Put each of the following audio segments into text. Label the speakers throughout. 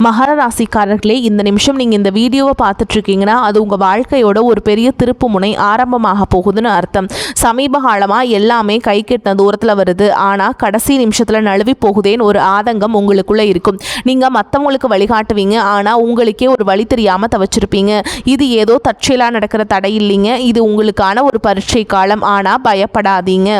Speaker 1: மகர ராசிக்காரர்களே, இந்த நிமிஷம் நீங்கள் இந்த வீடியோவை பார்த்துட்ருக்கீங்கன்னா அது உங்கள் வாழ்க்கையோட ஒரு பெரிய திருப்பு முனை ஆரம்பமாக போகுதுன்னு அர்த்தம். சமீப காலமாக எல்லாமே கை கெட்டின தூரத்தில் வருது, ஆனால் கடைசி நிமிஷத்தில் நழுவி போகுதேன்னு ஒரு ஆதங்கம் உங்களுக்குள்ளே இருக்கும். நீங்கள் மற்றவங்களுக்கு வழிகாட்டுவீங்க, ஆனால் உங்களுக்கே ஒரு வழி தெரியாமல் தவச்சிருப்பீங்க. இது ஏதோ தற்செயலாக நடக்கிற தடை இல்லைங்க, இது உங்களுக்கான ஒரு பரீட்சை காலம். ஆனால் பயப்படாதீங்க.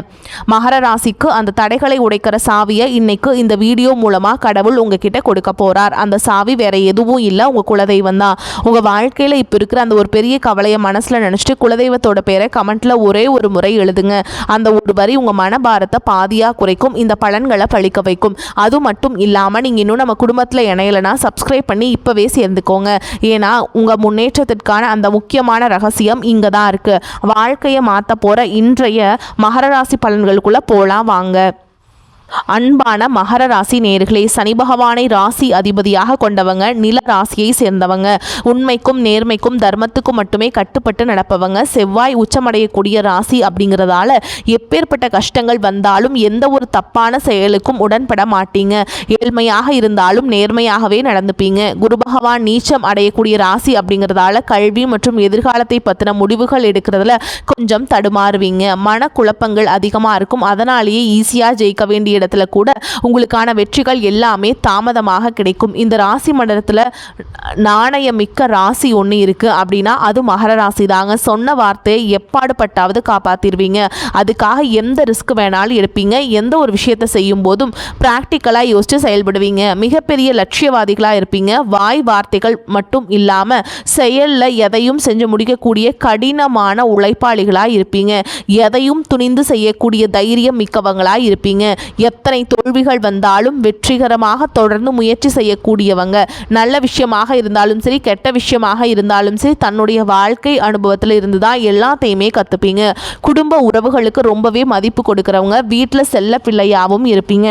Speaker 1: மகர ராசிக்கு அந்த தடைகளை உடைக்கிற சாவியை இன்னைக்கு இந்த வீடியோ மூலமாக கடவுள் உங்ககிட்ட கொடுக்க போகிறார். அந்த சாவி வேற எதுவும் இல்லை, உங்கள் குலதெய்வம் தான். உங்கள் வாழ்க்கையில் இப்போ இருக்கிற அந்த ஒரு பெரிய கவலையை மனசில் நினச்சிட்டு குலதெய்வத்தோட பேரை கமெண்ட்டில் ஒரே ஒரு முறை எழுதுங்க. அந்த ஒரு வரி உங்கள் மனபாரத்தை பாதியாக குறைக்கும், இந்த பலன்களை பழிக்க வைக்கும். அது மட்டும் இல்லாமல் நீங்கள் இன்னும் நம்ம குடும்பத்தில் இணையலைன்னா சப்ஸ்கிரைப் பண்ணி இப்போவே சேர்ந்துக்கோங்க. ஏன்னா உங்கள் முன்னேற்றத்திற்கான அந்த முக்கியமான ரகசியம் இங்கே தான் இருக்குது. வாழ்க்கையை மாற்ற போகிற இன்றைய மகர ராசி பலன்களுக்குள்ளே போகலாம் வாங்க. அன்பான மகர ராசி நேயர்களே, சனி பகவானை ராசி அதிபதியாக கொண்டவங்க, நில ராசியை சேர்ந்தவங்க, உண்மைக்கும் நேர்மைக்கும் தர்மத்துக்கும் மட்டுமே கட்டுப்பட்டு நடப்பவங்க, செவ்வாய் உச்சமடையக்கூடிய ராசி அப்படிங்கிறதால எப்பேற்பட்ட கஷ்டங்கள் வந்தாலும் எந்த ஒரு தப்பான செயலுக்கும் உடன்பட மாட்டீங்க. ஏழ்மையாக இருந்தாலும் நேர்மையாகவே நடந்துப்பீங்க. குரு பகவான் நீச்சம் அடையக்கூடிய ராசி அப்படிங்கிறதால கல்வி மற்றும் எதிர்காலத்தை பற்றின முடிவுகள் எடுக்கிறதுல கொஞ்சம் தடுமாறுவீங்க. மனக்குழப்பங்கள் அதிகமாக இருக்கும், அதனாலேயே ஈஸியாக ஜெயிக்க வேண்டிய இடத்துல கூட உங்களுக்கான வெற்றிகள் எல்லாமே தாமதமாக கிடைக்கும். இந்த ராசி மண்டலத்தில் நாணயமிக்க ராசி ஒன்று இருக்குது அப்படின்னா அது மகர ராசி தாங்க. சொன்ன வார்த்தையை எப்பாடுபட்டாவது காப்பாற்றிடுவீங்க. அதுக்காக எந்த ரிஸ்க் வேணாலும் எடுப்பீங்க. எந்த ஒரு விஷயத்தை செய்யும் போதும் ப்ராக்டிக்கலாக யோசித்து செயல்படுவீங்க. மிகப்பெரிய லட்சியவாதிகளாக இருப்பீங்க. வாய் வார்த்தைகள் மட்டும் இல்லாமல் செயலில் எதையும் செஞ்சு முடிக்கக்கூடிய கடினமான உழைப்பாளிகளாக இருப்பீங்க. எதையும் துணிந்து செய்யக்கூடிய தைரியம் மிக்கவங்களாக இருப்பீங்க. எத்தனை தோல்விகள் வந்தாலும் வெற்றிகரமாக தொடர்ந்து முயற்சி செய்யக்கூடியவங்க. நல்ல விஷயமாக இருந்தாலும் சரி, கெட்ட விஷயமாக இருந்தாலும் சரி, தன்னுடைய வாழ்க்கை அனுபவத்தில் இருந்து தான் எல்லாத்தையுமே கற்றுப்பீங்க. குடும்ப உறவுகளுக்கு ரொம்பவே மதிப்பு கொடுக்குறவங்க. வீட்டில் செல்ல பிள்ளையாகவும் இருப்பீங்க.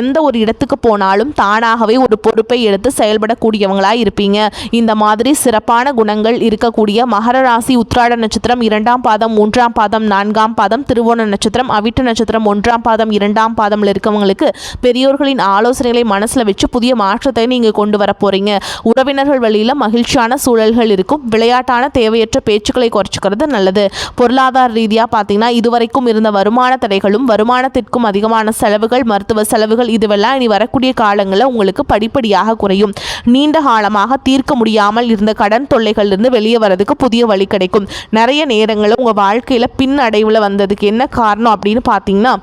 Speaker 1: எந்த ஒரு இடத்துக்கு போனாலும் தானாகவே ஒரு பொறுப்பை எடுத்து செயல்படக்கூடியவங்களாக இருப்பீங்க. இந்த மாதிரி சிறப்பான குணங்கள் இருக்கக்கூடிய மகர ராசி உத்திராட நட்சத்திரம் 2ஆம் பாதம் 3ஆம் பாதம் 4ஆம் பாதம் திருவோண நட்சத்திரம் அவிட்ட நட்சத்திரம் 1ஆம் பாதம் 2ஆம் பாதம் இருக்கவங்களுக்கு பெரியோர்களின் ஆலோசனைகளை மனசில் வச்சு புதிய மாற்றத்தை நீங்கள் கொண்டு வர போகிறீங்க. உறவினர்கள் வழியில் மகிழ்ச்சியான சூழல்கள் இருக்கும். விளையாட்டான தேவையற்ற பேச்சுக்களை குறைச்சிக்கிறது நல்லது. பொருளாதார ரீதியாக பார்த்தீங்கன்னா இதுவரைக்கும் இருந்த வருமான தடைகளும் வருமானத்திற்கும் அதிகமான செலவுகள், மருத்துவ செலவுகள் இதுவெல்லாம் இனி வரக்கூடிய காலங்களில் உங்களுக்கு படிப்படியாக குறையும். நீண்ட காலமாக தீர்க்க முடியாமல் இருந்த கடன் தொல்லைகளிலிருந்து வெளியே வரதுக்கு புதிய வழி கிடைக்கும். நிறைய நேரங்களில் உங்கள் வாழ்க்கையில் பின் அடைவில் வந்ததுக்கு என்ன காரணம் அப்படின்னு பார்த்தீங்கன்னா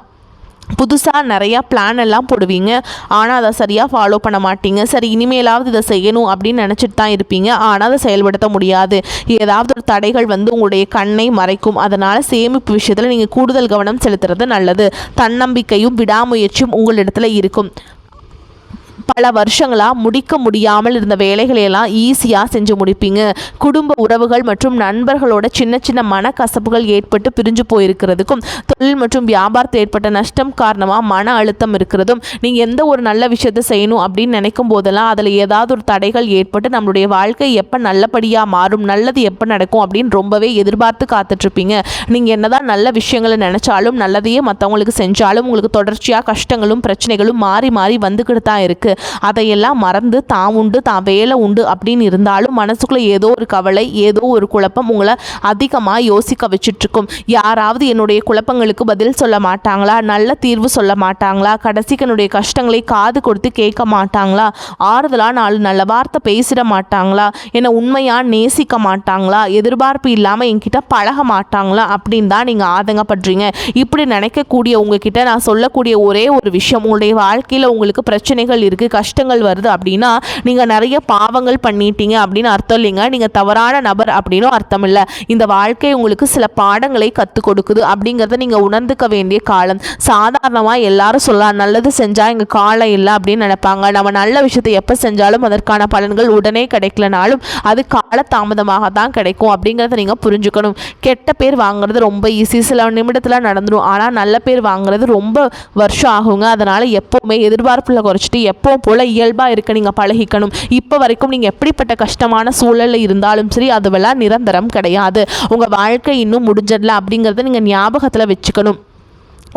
Speaker 1: புதுசாக நிறையா பிளான் எல்லாம் போடுவீங்க, ஆனால் அதை சரியாக ஃபாலோ பண்ண மாட்டீங்க. சரி இனிமேலாவது இதை செய்யணும் அப்படின்னு நினச்சிட்டு தான் இருப்பீங்க, ஆனால் அதை செயல்படுத்த முடியாது. ஏதாவது ஒரு தடைகள் வந்து உங்களுடைய கண்ணை மறைக்கும். அதனால் சேமிப்பு விஷயத்தில் நீங்கள் கூடுதல் கவனம் செலுத்துறது நல்லது. தன்னம்பிக்கையும் விடாமுயற்சியும் உங்களிடத்தில் இருக்கும். பல வருஷங்களாக முடிக்க முடியாமல் இருந்த வேலைகளையெல்லாம் ஈஸியாக செஞ்சு முடிப்பீங்க. குடும்ப உறவுகள் மற்றும் நண்பர்களோட சின்ன சின்ன மனக்கசப்புகள் ஏற்பட்டு பிரிஞ்சு போயிருக்கிறதுக்கும் தொழில் மற்றும் வியாபாரத்தில் ஏற்பட்ட நஷ்டம் காரணமாக மன அழுத்தம் இருக்கிறதும், நீங்கள் எந்த ஒரு நல்ல விஷயத்தை செய்யணும் அப்படின்னு நினைக்கும் போதெல்லாம் அதில் ஏதாவது ஒரு தடைகள் ஏற்பட்டு நம்மளுடைய வாழ்க்கை எப்போ நல்லபடியாக மாறும், நல்லது எப்போ நடக்கும் அப்படின்னு ரொம்பவே எதிர்பார்த்து காத்துட்ருப்பீங்க. நீங்கள் என்னதான் நல்ல விஷயங்களை நினச்சாலும் நல்லதையே மற்றவங்களுக்கு செஞ்சாலும் உங்களுக்கு தொடர்ச்சியாக கஷ்டங்களும் பிரச்சனைகளும் மாறி மாறி வந்துக்கிட்டு தான் இருக்குது. அதையெல்லாம் மறந்து தான் உண்டு தான் வேலை உண்டு அப்படின்னு இருந்தாலும் மனசுக்குள்ளே ஏதோ ஒரு கவலை, ஏதோ ஒரு குழப்பம் உங்களை அதிகமாக யோசிக்க வச்சுட்ருக்கும். யாராவது என்னுடைய குழப்பங்களுக்கு பதில் சொல்ல மாட்டாங்களா, நல்ல தீர்வு சொல்ல மாட்டாங்களா, கடைசிக்கு என்னுடைய கஷ்டங்களை காது கொடுத்து கேட்க மாட்டாங்களா, ஆறுதலாக 4 நல்ல வார்த்தை பேசிட மாட்டாங்களா, என்னை உண்மையாக நேசிக்க மாட்டாங்களா, எதிர்பார்ப்பு இல்லாமல் என்கிட்ட பழக மாட்டாங்களா அப்படின்னு தான் நீங்கள் ஆதங்கப்படுறீங்க. இப்படி நினைக்கக்கூடிய உங்ககிட்ட நான் சொல்லக்கூடிய ஒரே ஒரு விஷயம், உங்களுடைய வாழ்க்கையில் உங்களுக்கு பிரச்சனைகள் இருக்குது, கஷ்டங்கள் வருது அப்படின்னா நீங்கள் நிறைய பாவங்கள் பண்ணிட்டீங்க அப்படின்னு அர்த்தம் இல்லைங்க. நீங்கள் தவறான நபர் அப்படின்னும் அர்த்தம் இல்லை. இந்த வாழ்க்கை உங்களுக்கு சில பாடங்களை கற்றுக் கொடுக்குது அப்படிங்கிறத நீங்கள் உணர்ந்துக்க வேண்டிய காலம். சாதாரணமாக எல்லாரும் சொல்லலாம் நல்லது செஞ்சால் எங்கள் காலம் இல்லை அப்படின்னு நினைப்பாங்க. நம்ம நல்ல விஷயத்தை எப்போ செஞ்சாலும் அதற்கான பலன்கள் உடனே கிடைக்கலனாலும் அது கால தாமதமாக தான் கிடைக்கும் அப்படிங்கிறத நீங்கள் புரிஞ்சுக்கணும். கெட்ட பேர் வாங்குறது ரொம்ப ஈஸி, சில நிமிடத்தில் நடந்துடும். ஆனால் நல்ல பேர் வாங்குறது ரொம்ப வருஷம் ஆகுங்க. அதனால் எப்போவுமே எதிர்பார்ப்பில் குறைச்சிட்டு எப்போ போல் இயல்பாக இருக்க நீங்கள் பழகிக்கணும். இப்போ வரைக்கும் நீங்கள் எப்படிப்பட்ட கஷ்டமான சூழலில் இருந்தாலும் சரி அதுவெல்லாம் நிரந்தரம் கிடையாது. உங்கள் வாழ்க்கை இன்னும் முடிஞ்சிடல அப்படிங்கிறத நீங்கள் ஞாபகத்தில் வச்சுக்கணும்.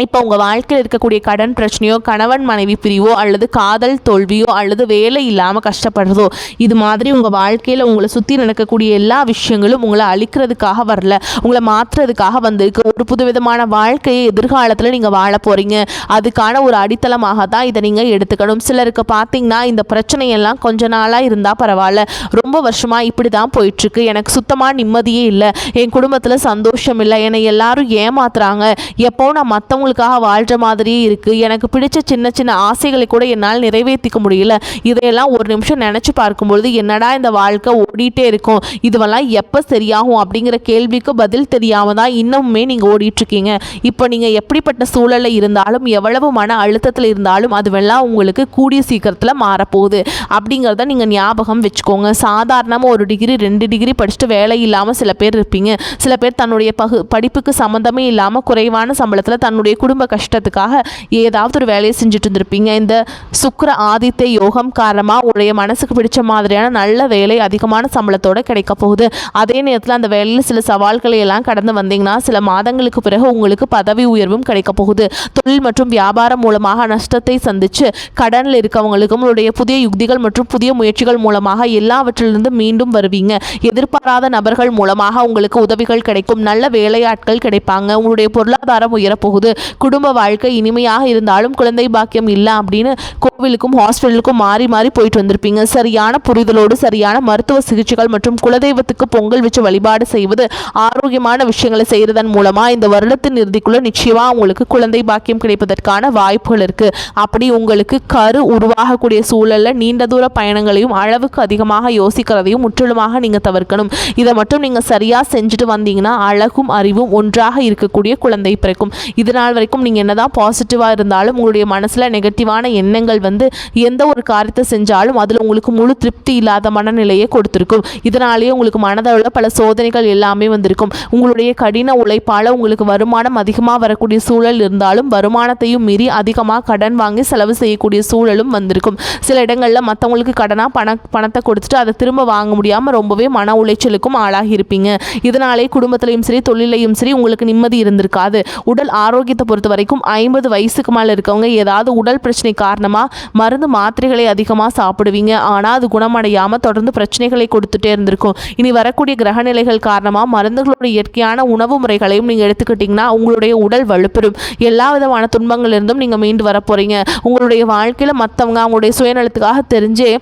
Speaker 1: இப்போ உங்கள் வாழ்க்கையில் இருக்கக்கூடிய கடன் பிரச்சனையோ, கணவன் மனைவி பிரிவோ, அல்லது காதல் தோல்வியோ, அல்லது வேலை இல்லாமல் கஷ்டப்படுறதோ, இது மாதிரி உங்கள் வாழ்க்கையில் உங்களை சுற்றி நடக்கக்கூடிய எல்லா விஷயங்களும் உங்களை அழிக்கிறதுக்காக வரல, உங்களை மாற்றுறதுக்காக வந்திருக்கு. ஒரு புதுவிதமான வாழ்க்கையை எதிர்காலத்தில் நீங்கள் வாழ போகிறீங்க. அதுக்கான ஒரு அடித்தளமாக தான் இதை நீங்கள் எடுத்துக்கணும். சிலருக்கு பார்த்தீங்கன்னா இந்த பிரச்சனையெல்லாம் கொஞ்ச நாளாக இருந்தால் பரவாயில்ல, ரொம்ப வருஷமாக இப்படி தான் போயிட்டுருக்கு, எனக்கு சுத்தமாக நிம்மதியே இல்லை, என் குடும்பத்தில் சந்தோஷம் இல்லை, என்னை எல்லாரும் ஏமாத்துறாங்க, எப்போ நான் மற்றவங்களுக்காக வாழ்கிற மாதிரியே இருக்குது, எனக்கு பிடிச்ச சின்ன சின்ன ஆசைகளை கூட என்னால் நிறைவேற்றிக்க முடியல, இதையெல்லாம் ஒரு நிமிஷம் நினச்சி பார்க்கும்பொழுது என்னடா இந்த வாழ்க்கை ஓடிட்டே இருக்கும், இதுவெல்லாம் எப்போ சரியாகும் அப்படிங்கிற கேள்விக்கு பதில் தெரியாமல் தான் இன்னுமே நீங்கள் ஓடிட்டுருக்கீங்க. இப்போ நீங்கள் எப்படிப்பட்ட சூழலில் இருந்தாலும், எவ்வளவு மன அழுத்தத்தில் இருந்தாலும், அதுவெல்லாம் உங்களுக்கு கூடிய சீக்கிரத்தில் மாறப்போகுது அப்படிங்கிறத நீங்கள் ஞாபகம் வச்சுக்கோங்க. சாதாரணமாக 1 டிகிரி 2 டிகிரி படிச்சுட்டு வேலை இல்லாமல் சில பேர் இருப்பீங்க. சில பேர் தன்னுடைய படிப்புக்கு சம்மந்தமே இல்லாமல் குறைவான சம்பளத்தில் தன்னுடைய குடும்ப கஷ்டத்துக்காக ஏதாவது ஒரு வேலையை செஞ்சுட்டு இருந்திருப்பீங்க. இந்த சுக்கிர ஆதித்ய யோகம் காரணமாக உங்களுடைய மனசுக்கு பிடிச்ச மாதிரியான நல்ல வேலை அதிகமான சம்பளத்தோடு கிடைக்க போகுது. அதே நேரத்தில் அந்த வேலையில் சில சவால்களை எல்லாம் கடந்து வந்தீங்கன்னா சில மாதங்களுக்கு பிறகு உங்களுக்கு பதவி உயர்வும் கிடைக்க போகுது. தொழில் மற்றும் வியாபாரம் மூலமாக நஷ்டத்தை சந்தித்து கடனில் இருக்கவங்களுக்கும் உங்களுடைய புதிய யுக்திகள் மற்றும் புதிய முயற்சிகள் மூலமாக எல்லாவற்றிலிருந்து மீண்டும் வருவீங்க. எதிர்பாராத நபர்கள் மூலமாக உங்களுக்கு உதவிகள் கிடைக்கும். நல்ல வேலையாட்கள் கிடைப்பாங்க. உங்களுடைய பொருளாதாரம் உயரப்போகுது. குடும்ப வாழ்க்கை இனிமையாக இருந்தாலும் குழந்தை பாக்கியம் இல்லை அப்படின்னு கோவிலுக்கும் ஹாஸ்பிட்டலுக்கும் மாறி மாறி போயிட்டு வந்திருப்பீங்க. சரியான புரிதலோடு சரியான மருத்துவ சிகிச்சைகள் மற்றும் குலதெய்வத்துக்கு பொங்கல் வச்சு வழிபாடு செய்வது, ஆரோக்கியமான விஷயங்களை செய்கிறதன் மூலமாக இந்த வருடத்தின் இறுதிக்குள்ள நிச்சயமாக உங்களுக்கு குழந்தை பாக்கியம் கிடைப்பதற்கான வாய்ப்புகள் இருக்கு. அப்படி உங்களுக்கு கரு உருவாகக்கூடிய சூழலில் நீண்ட தூர பயணங்களையும் அளவுக்கு அதிகமாக யோசிக்கிறதையும் முற்றிலுமாக நீங்கள் தவிர்க்கணும். இதை மட்டும் நீங்கள் சரியாக செஞ்சுட்டு வந்தீங்கன்னா அழகும் அறிவும் ஒன்றாக இருக்கக்கூடிய குழந்தை பிறக்கும். இதனால் வரைக்கும் நீங்கள் என்னதான் பாசிட்டிவாக இருந்தாலும் உங்களுடைய மனசில் நெகட்டிவான எண்ணங்கள் வந்து எந்த ஒரு காரியத்தை செஞ்சாலும் அதில் உங்களுக்கு முழு திருப்தி இல்லாத மனநிலையை கொடுத்துருக்கும். இதனாலேயே உங்களுக்கு மனதளவில் பல சோதனைகள் எல்லாமே வந்திருக்கும். உங்களுடைய கடின உழைப்பால் உங்களுக்கு வருமானம் அதிகமாக வரக்கூடிய சூழல் இருந்தாலும் வருமானத்தையும் மீறி அதிகமாக கடன் வாங்கி செலவு செய்யக்கூடிய சூழலும் வந்திருக்கும். சில இடங்களில் மற்றவங்களுக்கு கடனாக பணத்தை கொடுத்துட்டு அதை திரும்ப வாங்க முடியாமல் ரொம்பவே மன உளைச்சலுக்கும் ஆளாகி இருப்பீங்க. இதனாலே குடும்பத்திலையும் சரி தொழிலையும் சரி உங்களுக்கு நிம்மதி இருந்திருக்காது. உடல் ஆரோக்கியத்தை பொறுத்த வரைக்கும் 50 வயசுக்கு மேலே இருக்கவங்க ஏதாவது உடல் பிரச்சனை காரணமாக மருந்து மாத்திரைகளை அதிகமாக சாப்பிடுவீங்க. ஆனால் அது குணமடையாமல் தொடர்ந்து பிரச்சனைகளை கொடுத்துட்டே இருந்திருக்கும். இனி வரக்கூடிய கிரகநிலைகள் காரணமாக மருந்துகளோட இயற்கையான உணவு முறைகளையும் நீங்கள் எடுத்துக்கிட்டிங்கன்னா உங்களுடைய உடல் வலுப்பெறும். எல்லா விதமான துன்பங்களிலிருந்தும் நீங்கள் மீண்டு வர போகிறீங்க. உங்களுடைய வாழ்க்கையில் மற்றவங்க அவங்களுடைய சுயநலத்துக்காக தெரிஞ்சே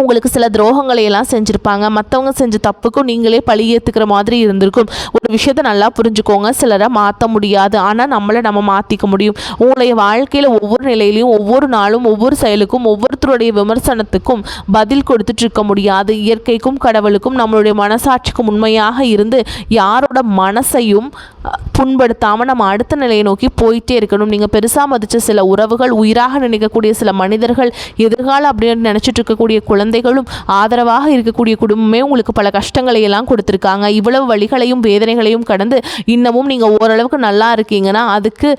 Speaker 1: உங்களுக்கு சில துரோகங்களை எல்லாம் செஞ்சுருப்பாங்க. மற்றவங்க செஞ்ச தப்புக்கும் நீங்களே பழி ஏற்றுக்கிற மாதிரி இருந்திருக்கும். ஒரு விஷயத்தை நல்லா புரிஞ்சுக்கோங்க, சிலரை மாற்ற முடியாது, ஆனால் நம்மளை நம்ம மாற்றிக்க முடியும். உங்களுடைய வாழ்க்கையில் ஒவ்வொரு நிலையிலையும் ஒவ்வொரு நாளும் ஒவ்வொரு செயலுக்கும் ஒவ்வொருத்தருடைய விமர்சனத்துக்கும் பதில் கொடுத்துட்டு இருக்க முடியாது. இயற்கைக்கும் கடவுளுக்கும் நம்மளுடைய மனசாட்சிக்கும் உண்மையாக இருந்து யாரோட மனசையும் புண்படுத்தாமல் நம்ம அடுத்த நிலையை நோக்கி போயிட்டே இருக்கணும். நீங்கள் பெருசாக மதித்த சில உறவுகள், உயிராக நினைக்கக்கூடிய சில மனிதர்கள், எதிர்காலம் அப்படின்னு நினச்சிட்டு இருக்கக்கூடிய குழந்தைகளும், ஆதரவாக இருக்கக்கூடிய குடும்பமே உங்களுக்கு பல கஷ்டங்களை எல்லாம் கொடுத்துருக்காங்க. இவ்வளவு வலிகளையும் வேதனைகளையும் கடந்து இன்னமும் நீங்கள் ஓரளவுக்கு நல்லா இருக்கீங்கன்னா அதுக்கு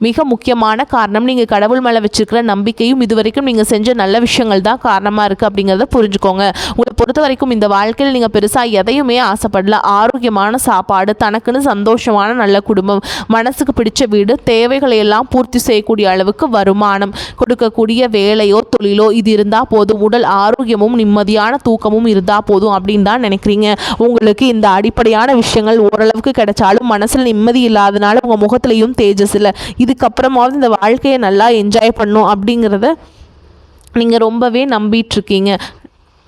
Speaker 1: மிக முக்கியமான காரணம் நீங்கள் கடவுள் மேலே வச்சுருக்கிற நம்பிக்கையும் இதுவரைக்கும் நீங்கள் செஞ்ச நல்ல விஷயங்கள் தான் காரணமாக இருக்குது அப்படிங்கிறத புரிஞ்சுக்கோங்க. உங்களை பொறுத்த வரைக்கும் இந்த வாழ்க்கையில் நீங்கள் பெருசாக எதையுமே ஆசைப்படல. ஆரோக்கியமான சாப்பாடு, தனக்குன்னு சந்தோஷமான நல்ல குடும்பம், மனசுக்கு பிடிச்ச வீடு, தேவைகளை எல்லாம் பூர்த்தி செய்யக்கூடிய அளவுக்கு வருமானம் கொடுக்கக்கூடிய வேலையோ தொழிலோ இது இருந்தால் போதும். உடல் ஆரோக்கியமும் நிம்மதியான தூக்கமும் இருந்தால் போதும் அப்படின்னு தான் நினைக்கிறீங்க. உங்களுக்கு இந்த அடிப்படையான விஷயங்கள் ஓரளவுக்கு கிடைச்சாலும் மனசில் நிம்மதி இல்லாதனால உங்கள் முகத்திலையும் தேஜஸ் இல்லை. இதுக்கப்புறமாவது இந்த வாழ்க்கையை நல்லா என்ஜாய் பண்ணும் அப்படிங்கிறத நீங்கள் ரொம்பவே நம்பிட்டுருக்கீங்க.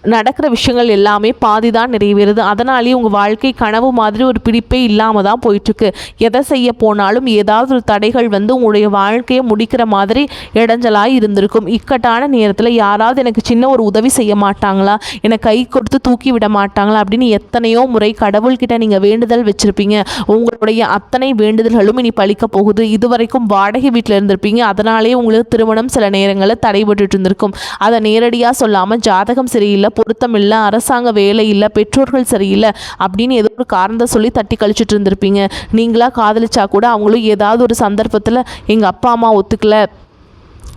Speaker 1: நடக்கிற விஷயங்கள் எல்லாமே பாதி தான் நிறைவேறுது. அதனாலேயே உங்கள் வாழ்க்கை கனவு மாதிரி ஒரு பிடிப்பே இல்லாமல் தான் போயிட்டுருக்கு. எதை செய்ய போனாலும் ஏதாவது ஒரு தடைகள் வந்து உங்களுடைய வாழ்க்கையை முடிக்கிற மாதிரி இடைஞ்சலாக இருந்திருக்கும். இக்கட்டான நேரத்தில் யாராவது எனக்கு சின்ன ஒரு உதவி செய்ய மாட்டாங்களா, என்னை கை கொடுத்து தூக்கி விட மாட்டாங்களா அப்படின்னு எத்தனையோ முறை கடவுள்கிட்ட நீங்கள் வேண்டுதல் வச்சுருப்பீங்க. உங்களுடைய அத்தனை வேண்டுதல்களும் இனி பழிக்க போகுது. இதுவரைக்கும் வாடகை வீட்டில் இருந்திருப்பீங்க. அதனாலேயே உங்களுக்கு திருமணம் சில நேரங்களில் தடைபட்டு இருந்திருக்கும். அதை நேரடியாக சொல்லாமல் ஜாதகம் சரியில்லை, பொருத்தம் இல்லை, அரசாங்க வேலை இல்லை, பெற்றோர்கள் சரியில்லை அப்படின்னு ஏதோ ஒரு காரணத்தை சொல்லி தட்டி கழிச்சிட்டு இருந்திருப்பீங்க. நீங்களா காதலிச்சா கூட அவங்களும் ஏதாவது ஒரு சந்தர்ப்பத்தில் எங்கள் அப்பா அம்மா ஒத்துக்கல,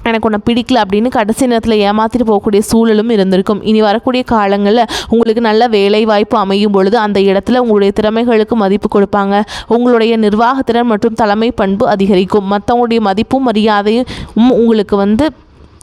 Speaker 1: எனக்கு உன்னை பிடிக்கல அப்படின்னு கடைசி நேரத்தில் ஏமாற்றிட்டு போகக்கூடிய சூழலும் இருந்திருக்கும். இனி வரக்கூடிய காலங்களில் உங்களுக்கு நல்ல வேலை வாய்ப்பு அமையும் பொழுது அந்த இடத்துல உங்களுடைய திறமைகளுக்கு மதிப்பு கொடுப்பாங்க. உங்களுடைய நிர்வாகத்திறன் மற்றும் தலைமை பண்பு அதிகரிக்கும். மற்றவங்களுடைய மதிப்பும் மரியாதையும் உங்களுக்கு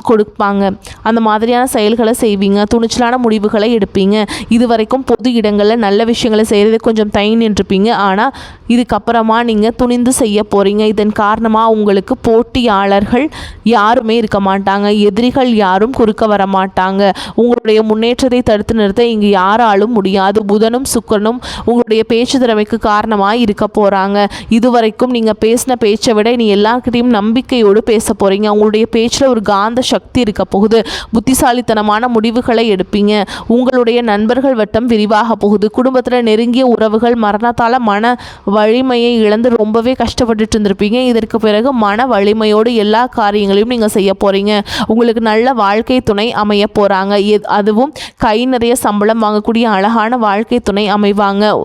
Speaker 1: கொடுப்பாங்க. அந்த மாதிரியான செயல்களை செய்வீங்க. துணிச்சலான முடிவுகளை எடுப்பீங்க. இதுவரைக்கும் பொது இடங்களில் நல்ல விஷயங்களை செய்கிறது கொஞ்சம் நின்றுப்பீங்க. ஆனால் இதுக்கப்புறமா நீங்கள் துணிந்து செய்ய போகிறீங்க. இதன் காரணமாக உங்களுக்கு போட்டியாளர்கள் யாருமே இருக்க மாட்டாங்க. எதிரிகள் யாரும் குறுக்க வர மாட்டாங்க. உங்களுடைய முன்னேற்றத்தை தடுத்து நிறுத்த இங்கே யாராலும் முடியாது. புதனும் சுக்கிரனும் உங்களுடைய பேச்சு திறமைக்கு காரணமாக இருக்க போகிறாங்க. இதுவரைக்கும் நீங்கள் பேசின பேச்சை விட இனி எல்லாருக்கிட்டையும் நம்பிக்கையோடு பேச போகிறீங்க. உங்களுடைய பேச்சில் ஒரு காந்த சக்தி இருக்க போகுது. புத்திசாலித்தனமான முடிவுகளை எடுப்பீங்க. உங்களுடைய நண்பர்கள் வட்டம் விரிவாக போகுது. குடும்பத்தில் நெருங்கிய உறவுகள் மரணத்தால் மன வலிமையை இழந்து ரொம்பவே கஷ்டப்பட்டுட்டு இருந்திருப்பீங்க. இதற்கு பிறகு மன வலிமையோடு எல்லா காரியங்களையும் நீங்கள் செய்ய போகிறீங்க. உங்களுக்கு நல்ல வாழ்க்கை துணை அமைய போகிறாங்க. அதுவும் கை நிறைய சம்பளம் வாங்கக்கூடிய அழகான வாழ்க்கை துணை அமைவாங்க.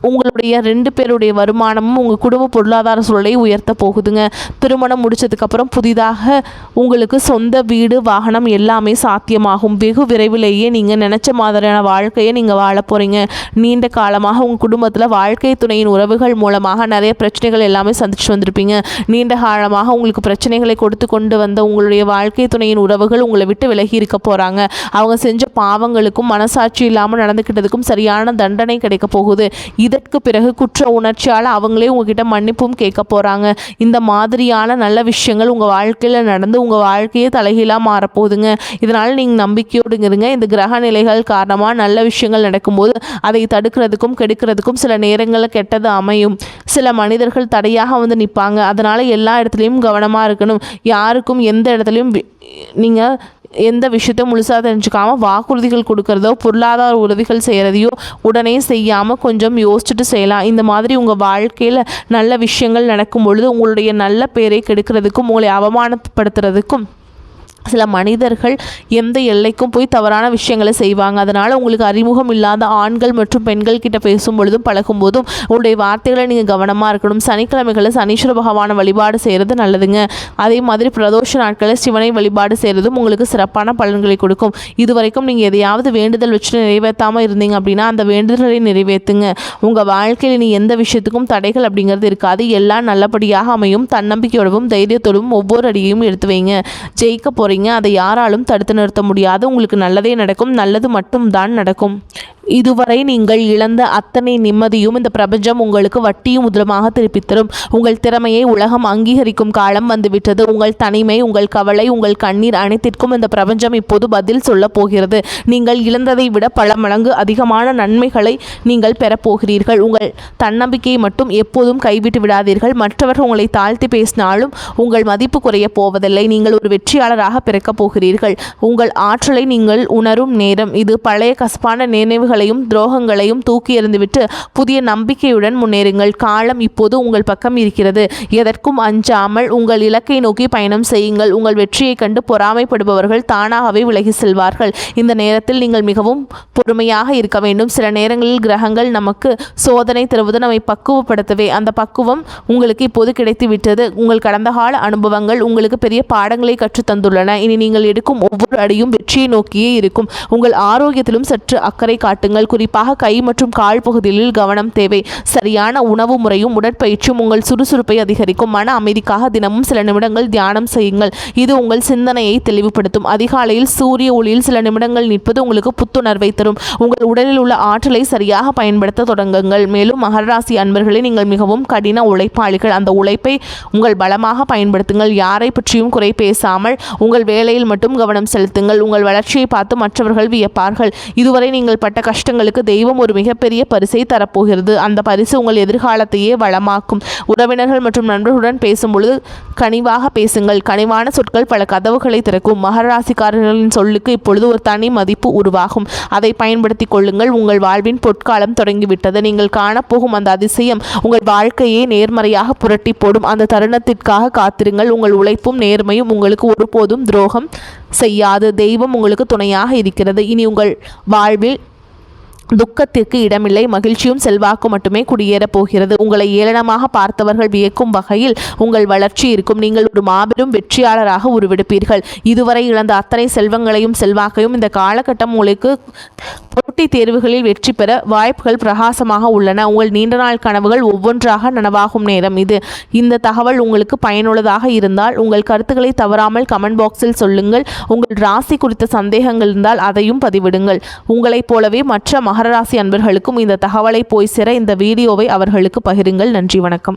Speaker 1: உங்களுடைய 2 பேருடைய வருமானமும் உங்கள் குடும்ப பொருளாதார சூழலை உயர்த்த போகுதுங்க. திருமணம் முடித்ததுக்கப்புறம் புதிதாக உங்களுக்கு சொந்த வீடு வாகனம் எல்லாமே சாத்தியமாகும். வெகு விரைவிலேயே நீங்கள் நினச்ச மாதிரியான வாழ்க்கையை நீங்கள் வாழ போகிறீங்க. நீண்ட காலமாக உங்கள் குடும்பத்தில் வாழ்க்கை துணையின் உறவுகள் மூலமாக நிறைய பிரச்சனைகள் எல்லாமே சந்திச்சு வந்திருப்பீங்க. நீண்ட காலமாக உங்களுக்கு பிரச்சனைகளை கொடுத்து கொண்டு வந்த உங்களுடைய வாழ்க்கை துணையின் உறவுகள் உங்களை விட்டு விலகி இருக்க போகிறாங்க. அவங்க செஞ்ச பாவங்களுக்கும் மனசாட்சி இல்லாமல் நடந்துக்கிட்டதுக்கும் சரியான தண்டனை கிடைக்க போகுது. இதற்கு பிறகு குற்ற உணர்ச்சியால் அவங்களே உங்ககிட்ட மன்னிப்பும் கேட்க போகிறாங்க. இந்த மாதிரியான நல்ல விஷயங்கள் உங்கள் வாழ்க்கையில் நடந்து உங்கள் வாழ்க்கையே தலைகீழாக மாறப்போகுதுங்க. இதனால் நீங்கள் நம்பிக்கையோடுங்கிறங்க. இந்த கிரக நிலைகள் காரணமாக நல்ல விஷயங்கள் நடக்கும்போது அதை தடுக்கிறதுக்கும் கெடுக்கிறதுக்கும் சில நேரங்களில் கெட்டது அமையும். சில மனிதர்கள் தடையாக நிற்பாங்க. அதனால் எல்லா இடத்துலையும் கவனமாக இருக்கணும். யாருக்கும் எந்த இடத்துலையும் நீங்கள் எந்த விஷயத்தையும் முழுசாக தெரிஞ்சுக்காமல் வாக்குறுதிகள் கொடுக்கறதோ பொருளாதார உதவிகள் செய்கிறதையோ உடனே செய்யாமல் கொஞ்சம் யோசிச்சுட்டு செய்யலாம். இந்த மாதிரி உங்கள் வாழ்க்கையில் நல்ல விஷயங்கள் நடக்கும் பொழுது உங்களுடைய நல்ல பேரை கெடுக்கிறதுக்கும் உங்களை அவமானப்படுத்துறதுக்கும் சில மனிதர்கள் எந்த எல்லைக்கும் போய் தவறான விஷயங்களை செய்வாங்க. அதனால் உங்களுக்கு அறிமுகம் இல்லாத ஆண்கள் மற்றும் பெண்கள் கிட்ட பேசும் பொழுதும் பழகும் போதும் உங்களுடைய வார்த்தைகளை நீங்கள் கவனமாக இருக்கணும். சனிக்கிழமைகளில் சனீஸ்வர பகவானை வழிபாடு செய்கிறது நல்லதுங்க. அதே மாதிரி பிரதோஷ நாட்களில் சிவனை வழிபாடு செய்கிறதும் உங்களுக்கு சிறப்பான பலன்களை கொடுக்கும். இதுவரைக்கும் நீங்கள் எதையாவது வேண்டுதல் வச்சுட்டு நிறைவேற்றாமல் இருந்தீங்க அப்படின்னா அந்த வேண்டுதல்களை நிறைவேற்றுங்க. உங்கள் வாழ்க்கையில் நீ எந்த விஷயத்துக்கும் தடைகள் அப்படிங்கிறது இருக்காது. எல்லாம் நல்லபடியாக அமையும். தன்னம்பிக்கையோடவும் தைரியத்தோடும் ஒவ்வொரு அடியையும் எடுத்து வைங்க. ஜெயிக்க போகிறீங்க. அதை யாராலும் தடுத்து நிறுத்த முடியாது. உங்களுக்கு நல்லதே நடக்கும். நல்லது மட்டும்தான் நடக்கும். இதுவரை நீங்கள் இழந்த அத்தனை நிம்மதியும் இந்த பிரபஞ்சம் உங்களுக்கு வட்டியும் முதலமாக திருப்பித் தரும். உங்கள் திறமையை உலகம் அங்கீகரிக்கும் காலம் வந்துவிட்டது. உங்கள் தனிமை, உங்கள் கவலை, உங்கள் கண்ணீர் அனைத்திற்கும் இந்த பிரபஞ்சம் இப்போது பதில் சொல்ல போகிறது. நீங்கள் இழந்ததை விட பல மடங்கு அதிகமான நன்மைகளை நீங்கள் பெறப்போகிறீர்கள். உங்கள் தன்னம்பிக்கையை மட்டும் எப்போதும் கைவிட்டு விடாதீர்கள். மற்றவர்கள் உங்களை தாழ்த்தி பேசினாலும் உங்கள் மதிப்பு குறைய போவதில்லை. நீங்கள் ஒரு வெற்றியாளராக பிறக்கப் போகிறீர்கள். உங்கள் ஆற்றலை நீங்கள் உணரும் நேரம் இது. பழைய கசப்பான நினைவுகள் துரோகங்களையும் தூக்கி எறிந்துவிட்டு புதிய நம்பிக்கையுடன் முன்னேறுங்கள். காலம் இப்போது உங்கள் பக்கம் இருக்கிறது. எதற்கும் அஞ்சாமல் உங்கள் இலக்கை நோக்கி பயணம் செய்யுங்கள். உங்கள் வெற்றியை கண்டு பொறாமைப்படுபவர்கள் தானாகவே விலகி செல்வார்கள். இந்த நேரத்தில் நீங்கள் மிகவும் பொறுமையாக இருக்க வேண்டும். சில நேரங்களில் கிரகங்கள் நமக்கு சோதனை தருவது நம்மை பக்குவப்படுத்தவே. அந்த பக்குவம் உங்களுக்கு இப்போது கிடைத்து விட்டது. உங்கள் கடந்த கால அனுபவங்கள் உங்களுக்கு பெரிய பாடங்களை கற்றுத்தந்துள்ளன. இனி நீங்கள் எடுக்கும் ஒவ்வொரு அடியும் வெற்றியை நோக்கியே இருக்கும். உங்கள் ஆரோக்கியத்திலும் சற்று அக்கறை காட்டுங்கள். குறிப்பாக கை மற்றும் கால் பகுதிகளில் கவனம் தேவை. சரியான உணவு முறையும் உடற்பயிற்சியும் உங்கள் சுறுசுறுப்பை அதிகரிக்கும். மன அமைதிக்காக தினமும் சில நிமிடங்கள் தியானம் செய்யுங்கள். இது உங்கள் சிந்தனையை தெளிவுபடுத்தும். அதிகாலையில் சூரிய ஒளியில் சில நிமிடங்கள் நிற்பது உங்களுக்கு புத்துணர்வை தரும். உங்கள் உடலில் உள்ள ஆற்றலை சரியாக பயன்படுத்த தொடங்குங்கள். மேலும் மகர ராசி அன்பர்களே, நீங்கள் மிகவும் கடின உழைப்பாளிகள். அந்த உழைப்பை உங்கள் பலமாக பயன்படுத்துங்கள். யாரை பற்றியும் குறை பேசாமல் உங்கள் வேலையில் மட்டும் கவனம் செலுத்துங்கள். உங்கள் வளர்ச்சியை பார்த்து மற்றவர்கள் வியப்பார்கள். இதுவரை நீங்கள் பட்ட கஷ்டங்களுக்கு தெய்வம் ஒரு மிகப்பெரிய பரிசை தரப்போகிறது. அந்த பரிசு உங்கள் எதிர்காலத்தையே வளமாக்கும். உறவினர்கள் மற்றும் நண்பர்களுடன் பேசும்பொழுது கனிவாக பேசுங்கள். கனிவான சொற்கள் பல கதவுகளை திறக்கும். மகர ராசிக்காரர்களின் சொல்லுக்கு இப்பொழுது ஒரு தனி மதிப்பு உருவாகும். அதை பயன்படுத்திக் கொள்ளுங்கள். உங்கள் வாழ்வின் பொற்காலம் தொடங்கிவிட்டது. நீங்கள் காணப்போகும் அந்த அதிசயம் உங்கள் வாழ்க்கையை நேர்மறையாக புரட்டி போடும். அந்த தருணத்திற்காக காத்திருங்கள். உங்கள் உழைப்பும் நேர்மையும் உங்களுக்கு ஒருபோதும் துரோகம் செய்யாது. தெய்வம் உங்களுக்கு துணையாக இருக்கிறது. இனி உங்கள் வாழ்வில் துக்கத்திற்கு இடமில்லை, மகிழ்ச்சியும் செல்வாக்கு மட்டுமே குடியேறப் போகிறது. உங்களை ஏளனமாக பார்த்தவர்கள் வியக்கும் வகையில் உங்கள் வளர்ச்சி இருக்கும். நீங்கள் ஒரு மாபெரும் வெற்றியாளராக உருவெடுப்பீர்கள். இதுவரை இழந்த அத்தனை செல்வங்களையும் செல்வாக்கையும் இந்த காலகட்டம் உங்களுக்கு போட்டித் தேர்வுகளில் வெற்றி பெற வாய்ப்புகள் பிரகாசமாக உள்ளன. உங்கள் நீண்ட நாள் கனவுகள் ஒவ்வொன்றாக நனவாகும் நேரம் இது. இந்த தகவல் உங்களுக்கு பயனுள்ளதாக இருந்தால் உங்கள் கருத்துக்களை தவறாமல் கமெண்ட் பாக்ஸில் சொல்லுங்கள். உங்கள் ராசி குறித்த சந்தேகங்கள் இருந்தால் அதையும் பதிவிடுங்கள். உங்களைப் போலவே மற்ற மகர ராசி அன்பர்களுக்கும் இந்த தகவலை போய் சேர இந்த வீடியோவை அவர்களுக்கு பகிருங்கள். நன்றி, வணக்கம்.